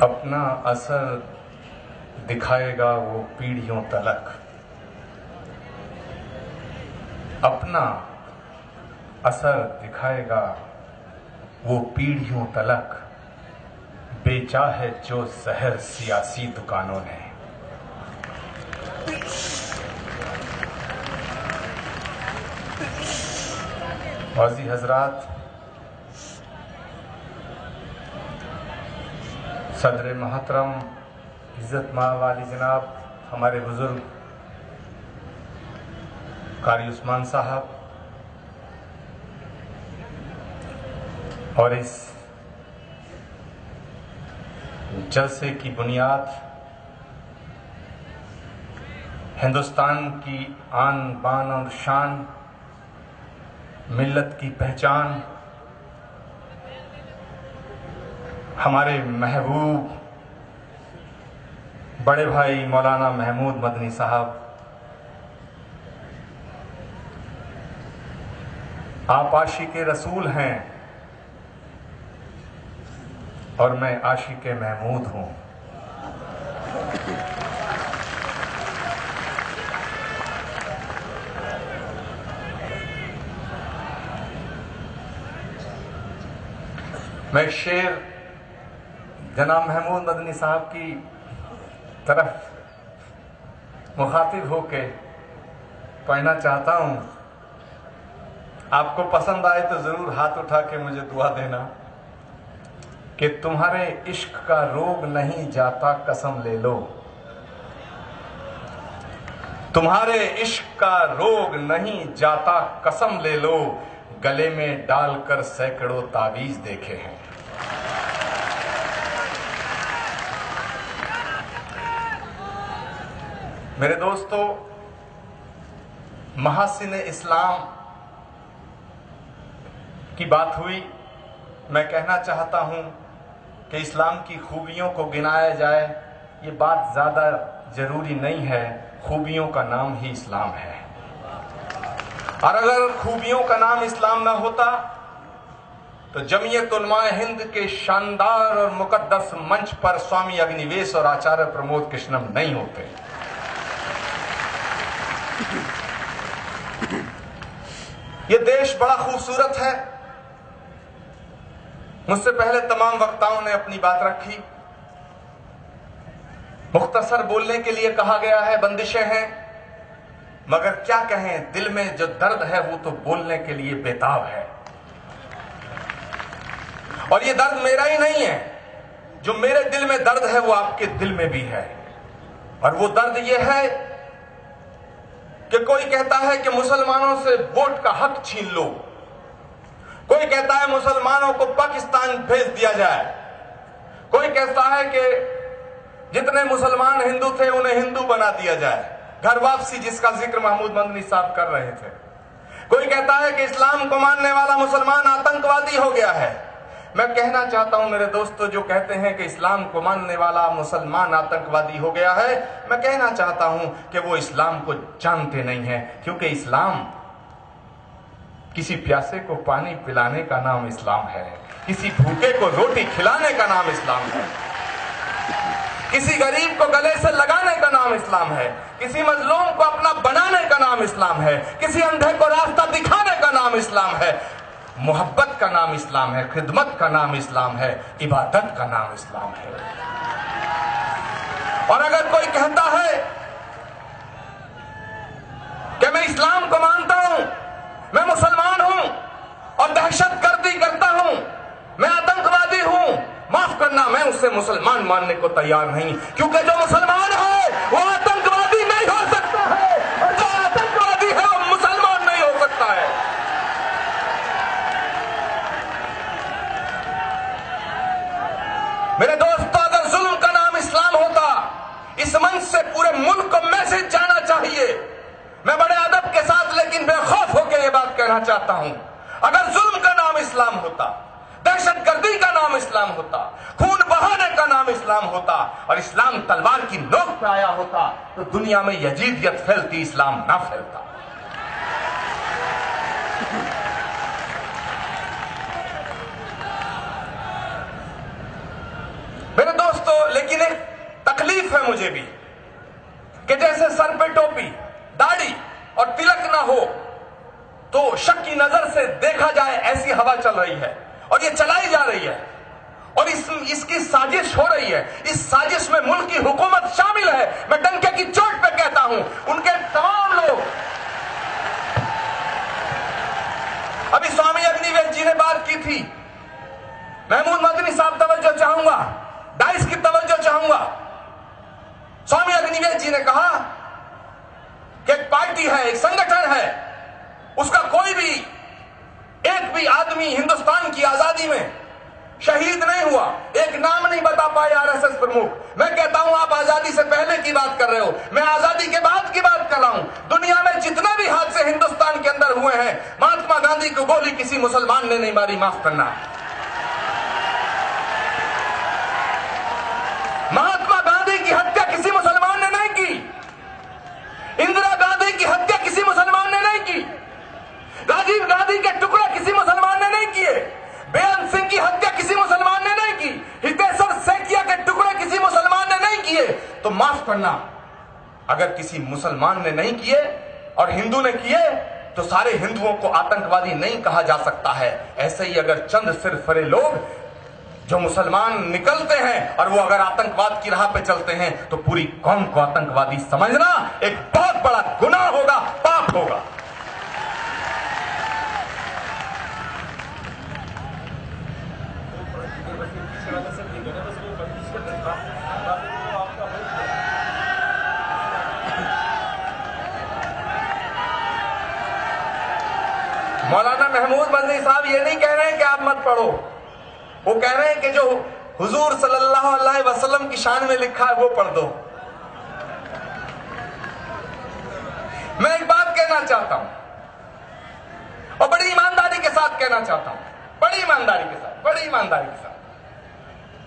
अपना असर दिखाएगा वो पीढ़ियों तलक। अपना असर दिखाएगा वो पीढ़ियों तलक। बेचा है जो जहर सियासी दुकानों ने। वाजी हजरात, सदर मोहतरम इज़्ज़त मां वाली जनाब हमारे बुजुर्ग कारी उस्मान साहब और इस जलसे की बुनियाद हिंदुस्तान की आन बान और शान, मिल्लत की पहचान, हमारे महबूब बड़े भाई मौलाना महमूद मदनी साहब, आप आशिक़े रसूल हैं और मैं आशिक़े महमूद हूं। मैं शेर जनाब महमूद मदनी साहब की तरफ मुखातिब होके पढ़ना चाहता हूं। आपको पसंद आए तो जरूर हाथ उठा के मुझे दुआ देना कि तुम्हारे इश्क का रोग नहीं जाता कसम ले लो। तुम्हारे इश्क का रोग नहीं जाता कसम ले लो। गले में डालकर सैकड़ों तावीज देखे हैं। मेरे दोस्तों, महासिन इस्लाम की बात हुई। मैं कहना चाहता हूं कि इस्लाम की खूबियों को गिनाया जाए, ये बात ज़्यादा जरूरी नहीं है। खूबियों का नाम ही इस्लाम है, और अगर खूबियों का नाम इस्लाम ना होता तो जमीयत उलमाए हिंद के शानदार और मुकद्दस मंच पर स्वामी अग्निवेश और आचार्य प्रमोद कृष्णम नहीं होते। ये देश बड़ा खूबसूरत है। मुझसे पहले तमाम वक्ताओं ने अपनी बात रखी। मुख्तसर बोलने के लिए कहा गया है, बंदिशें हैं, मगर क्या कहें, दिल में जो दर्द है वो तो बोलने के लिए बेताब है। और ये दर्द मेरा ही नहीं है, जो मेरे दिल में दर्द है वो आपके दिल में भी है। और वो दर्द ये है कि कोई कहता है कि मुसलमानों से वोट का हक छीन लो, कोई कहता है मुसलमानों को पाकिस्तान भेज दिया जाए, कोई कहता है कि जितने मुसलमान हिंदू थे उन्हें हिंदू बना दिया जाए, घर वापसी जिसका जिक्र महमूद मदनी साहब कर रहे थे। कोई कहता है कि इस्लाम को मानने वाला मुसलमान आतंकवादी हो गया है। मैं कहना चाहता हूं मेरे दोस्तों, जो कहते हैं कि इस्लाम को मानने वाला मुसलमान आतंकवादी हो गया है, मैं कहना चाहता हूं कि वो इस्लाम को जानते नहीं है। क्योंकि इस्लाम किसी प्यासे को पानी पिलाने का नाम इस्लाम है, किसी भूखे को रोटी खिलाने का नाम इस्लाम है, किसी गरीब को गले से लगाने का नाम इस्लाम है, किसी मजलूम को अपना बनाने का नाम इस्लाम है, किसी अंधे को रास्ता दिखाने का नाम इस्लाम है। मोहब्बत का नाम इस्लाम है, खिदमत का नाम इस्लाम है, इबादत का नाम इस्लाम है। और अगर कोई कहता है कि मैं इस्लाम को मानता हूं, मैं मुसलमान हूं और दहशतगर्दी करता हूं, मैं आतंकवादी हूं, माफ करना, मैं उससे मुसलमान मानने को तैयार नहीं। क्योंकि जो मुसलमान है वो आतंकवादी नहीं हो सकता है, और जो आतंकवादी है वो मुसलमान नहीं हो सकता है। मेरे दोस्तों, अगर जुल्म का नाम इस्लाम होता, इस मंच से पूरे मुल्क को मैसेज जाना चाहिए। मैं बड़े अदब के साथ लेकिन बेखौफ होकर यह बात कहना चाहता हूं, अगर जुल्म का नाम इस्लाम होता, दहशतगर्दी का नाम इस्लाम होता, खून बहाने का नाम इस्लाम होता और इस्लाम तलवार की नोक पे आया होता, तो दुनिया में यजीदियत फैलती, इस्लाम ना फैलता। मेरे दोस्तों, तो लेकिन एक तकलीफ है मुझे भी कि जैसे सर पे टोपी, दाढ़ी और तिलक ना हो तो शक की नजर से देखा जाए, ऐसी हवा चल रही है और ये चलाई जा रही है और इसकी साजिश हो रही है। इस साजिश में मुल्क की हुकूमत शामिल है। मैं डंके की चोट पे कहता हूं, उनके तमाम लोग। अभी स्वामी अग्निवेश जी ने बात की थी, महमूद मदनी साहब तवज्जो चाहूंगा, डाइस की तवज्जो चाहूंगा। स्वामी अग्निवेश जी ने कहा कि एक पार्टी है, एक संगठन है, उसका कोई भी एक भी आदमी हिंदुस्तान की आजादी में शहीद नहीं हुआ। एक नाम नहीं बता पाए आरएसएस प्रमुख। मैं कहता हूं आप आजादी से पहले की बात कर रहे हो, मैं आजादी के बाद की बात कर रहा हूं। दुनिया में जितने भी हादसे हिंदुस्तान के अंदर हुए हैं, महात्मा गांधी को गोली किसी मुसलमान ने नहीं मारी, माफ करना। महात्मा गांधी की हत्या किसी मुसलमान ने नहीं की। इंदिरा गांधी की हत्या किसी मुसलमान ने नहीं की। राजीव गांधी के टुकड़े किसी मुसलमान ने नहीं किए। बेअंत सिंह की हत्या किसी मुसलमान ने नहीं की। हितेश्वर सेठिया के टुकड़े किसी मुसलमान ने नहीं किए। तो माफ करना, अगर किसी मुसलमान ने नहीं किए और हिंदू ने किए तो सारे हिंदुओं को आतंकवादी नहीं कहा जा सकता है। ऐसे ही अगर चंद सिरफरे लोग जो मुसलमान निकलते हैं और वो अगर आतंकवाद की राह पे चलते हैं तो पूरी कौम को आतंकवादी समझना एक बहुत बड़ा गुनाह होगा, पाप होगा। मौलाना महमूद मदनी साहब ये नहीं कह रहे हैं कि आप मत पढ़ो, वो कह रहे हैं कि जो हुजूर सल्लल्लाहु अलैहि वसल्लम की शान में लिखा है वो पढ़ दो। मैं एक बात कहना चाहता हूं और बड़ी ईमानदारी के साथ कहना चाहता हूं, बड़ी ईमानदारी के साथ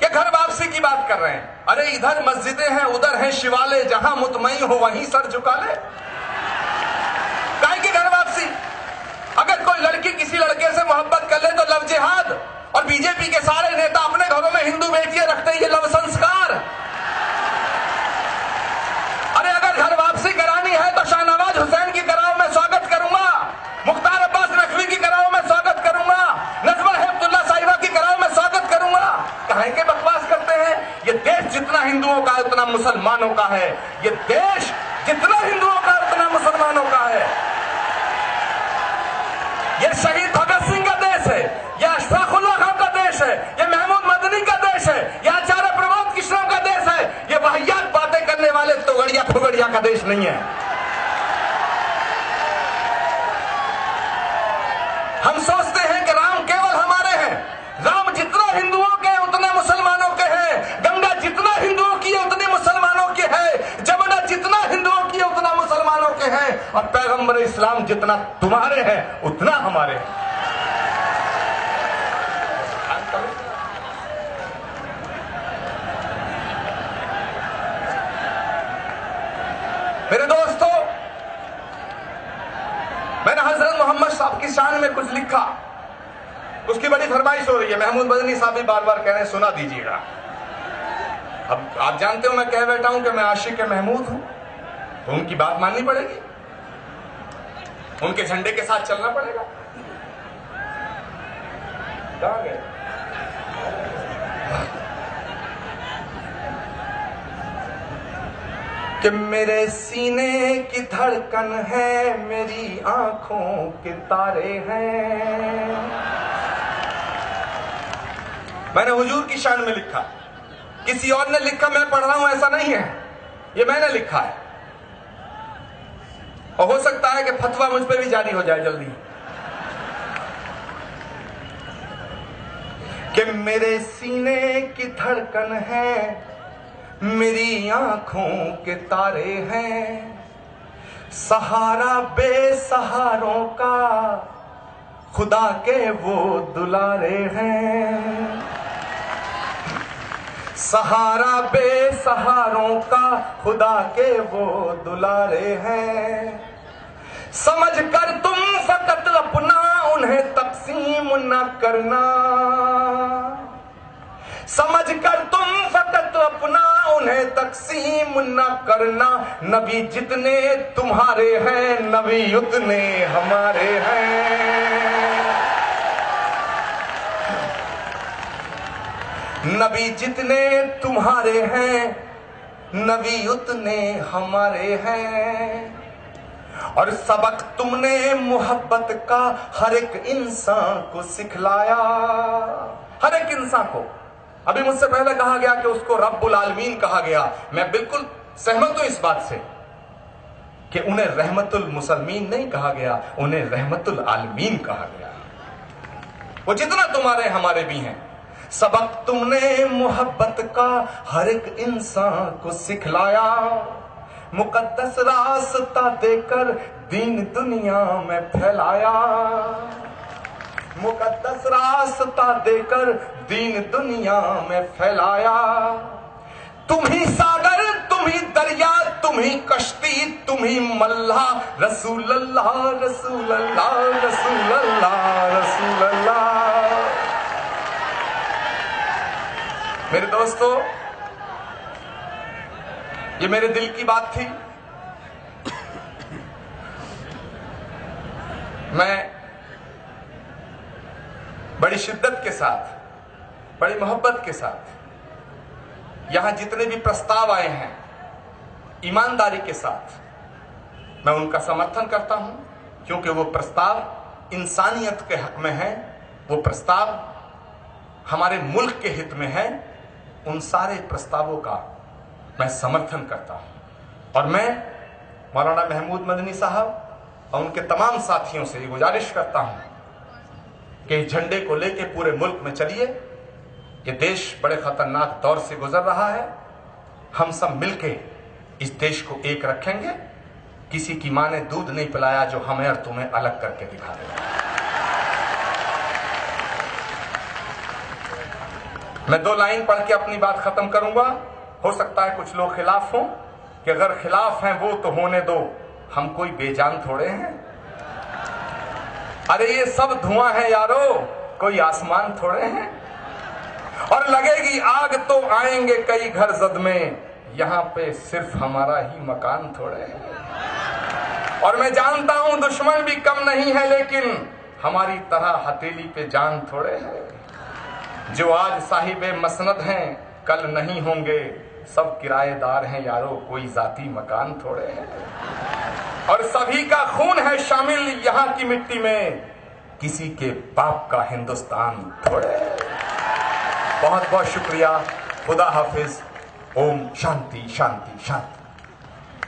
कि घर वापसी की बात कर रहे हैं। अरे इधर मस्जिदें हैं, उधर हैं शिवालय, जहां मुतमई हो वहीं सर झुका ले। काहे की घर वापसी? अगर कोई लड़की किसी लड़के से मोहब्बत कर ले तो लव जिहाद, और बीजेपी के सारे नेता अपने घरों में हिंदू बेटियां रखते हैं, ये लव संस्कार। अरे अगर घर वापसी करानी है तो शाहनवाज हुसैन की कराओ, मैं स्वागत करूंगा। मुख्तार अब्बास नकवी की कराओ, मैं स्वागत करूंगा। नजमा हेमतुल्लाह साहिबा की कराओ, मैं स्वागत करूंगा। काहे के बकवास करते हैं? ये देश जितना हिंदुओं का उतना मुसलमानों का है। ये देश जितना हिंदुओं का उतना मुसलमानों का है। ये शहीद भगत सिंह का देश है, ये अशफाकुल्लाह खान का देश है, ये महमूद मदनी का देश है, ये आचार्य प्रमोद किशोर का देश है। ये वाहियात बातें करने वाले तोगड़िया फुगड़िया का देश नहीं है। हम सोचते हैं कि राम केवल हमारे हैं। राम जितना हिंदुओं के उतना मुसलमानों के हैं। गंगा जितना हिंदुओं की है उतनी मुसलमानों की है। जमुना जितना हिंदुओं की है उतना मुसलमानों के हैं। और पैगंबर इस्लाम जितना तुम्हारे हैं उतना हमारे हैं। मेरे दोस्तों, मैंने हजरत मोहम्मद साहब की शान में कुछ लिखा, उसकी बड़ी फरमाइश हो रही है। महमूद मदनी साहब भी बार बार कह रहे हैं सुना दीजिएगा। अब आप जानते हो मैं कह बैठा हूं कि मैं आशिक महमूद हूं, तो उनकी बात माननी पड़ेगी, उनके झंडे के साथ चलना पड़ेगा। कहां गए? कि मेरे सीने की धड़कन है, मेरी आंखों के तारे हैं। मैंने हुजूर की शान में लिखा, किसी और ने लिखा मैं पढ़ रहा हूं ऐसा नहीं है, ये मैंने लिखा है। और हो सकता है कि फतवा मुझ पे भी जारी हो जाए जल्दी। कि मेरे सीने की धड़कन है, मेरी आंखों के तारे हैं। सहारा बेसहारों का खुदा के वो दुलारे हैं। सहारा बेसहारों का खुदा के वो दुलारे हैं। समझ कर तुम फकत अपना उन्हें तकसीम न करना। समझ कर तुम फकत तो अपना उन्हें तकसीम न करना। नबी जितने तुम्हारे हैं नबी उतने हमारे हैं। नबी जितने तुम्हारे हैं नबी उतने हमारे हैं। और सबक तुमने मोहब्बत का हर एक इंसान को सिखलाया। हर एक इंसान को। अभी मुझसे पहले कहा गया कि उसको रब्बुल आलमीन कहा गया। मैं बिल्कुल सहमत हूं इस बात से कि उन्हें रहमतुल मुसलमीन नहीं कहा गया, उन्हें रहमतुल आलमीन कहा गया। वो जितना तुम्हारे हमारे भी हैं। सबक तुमने मोहब्बत का हर एक इंसान को सिखलाया। मुकद्दस रास्ता देकर दीन दुनिया में फैलाया। मुकद्दस रास्ता देकर दीन दुनिया में फैलाया। तुम ही सागर, तुम ही दरिया, तुम ही कश्ती, तुम ही मल्लाह। रसूल अल्लाह, रसूल अल्लाह, रसूल अल्लाह, रसूल अल्लाह। मेरे दोस्तों, ये मेरे दिल की बात थी। मैं बड़ी शिद्दत के साथ, बड़ी मोहब्बत के साथ यहां जितने भी प्रस्ताव आए हैं, ईमानदारी के साथ मैं उनका समर्थन करता हूं, क्योंकि वो प्रस्ताव इंसानियत के हक में है, वो प्रस्ताव हमारे मुल्क के हित में है। उन सारे प्रस्तावों का मैं समर्थन करता हूं। और मैं मौलाना महमूद मदनी साहब और उनके तमाम साथियों से ये गुजारिश करता हूं कि झंडे को लेके पूरे मुल्क में चलिए। ये देश बड़े खतरनाक दौर से गुजर रहा है। हम सब मिलके इस देश को एक रखेंगे। किसी की मां ने दूध नहीं पिलाया जो हमें और तुम्हें अलग करके दिखा देगा। मैं 2 लाइन पढ़ के अपनी बात खत्म करूंगा। हो सकता है कुछ लोग खिलाफ हों, कि अगर खिलाफ हैं वो तो होने दो, हम कोई बेजान थोड़े हैं। अरे ये सब धुआं है यारो, कोई आसमान थोड़े हैं। और लगेगी आग तो आएंगे कई घर जद में, यहां पे सिर्फ हमारा ही मकान थोड़े है। और मैं जानता हूं दुश्मन भी कम नहीं है, लेकिन हमारी तरह हथेली पे जान थोड़े है। जो आज साहिबे मसनद हैं कल नहीं होंगे, सब किराएदार हैं यारो, कोई जाती मकान थोड़े हैं। और सभी का खून है शामिल यहां की मिट्टी में, किसी के बाप का हिंदुस्तान थोड़े है। बहुत बहुत शुक्रिया। खुदा हाफिज। ओम शांति शांति शांति।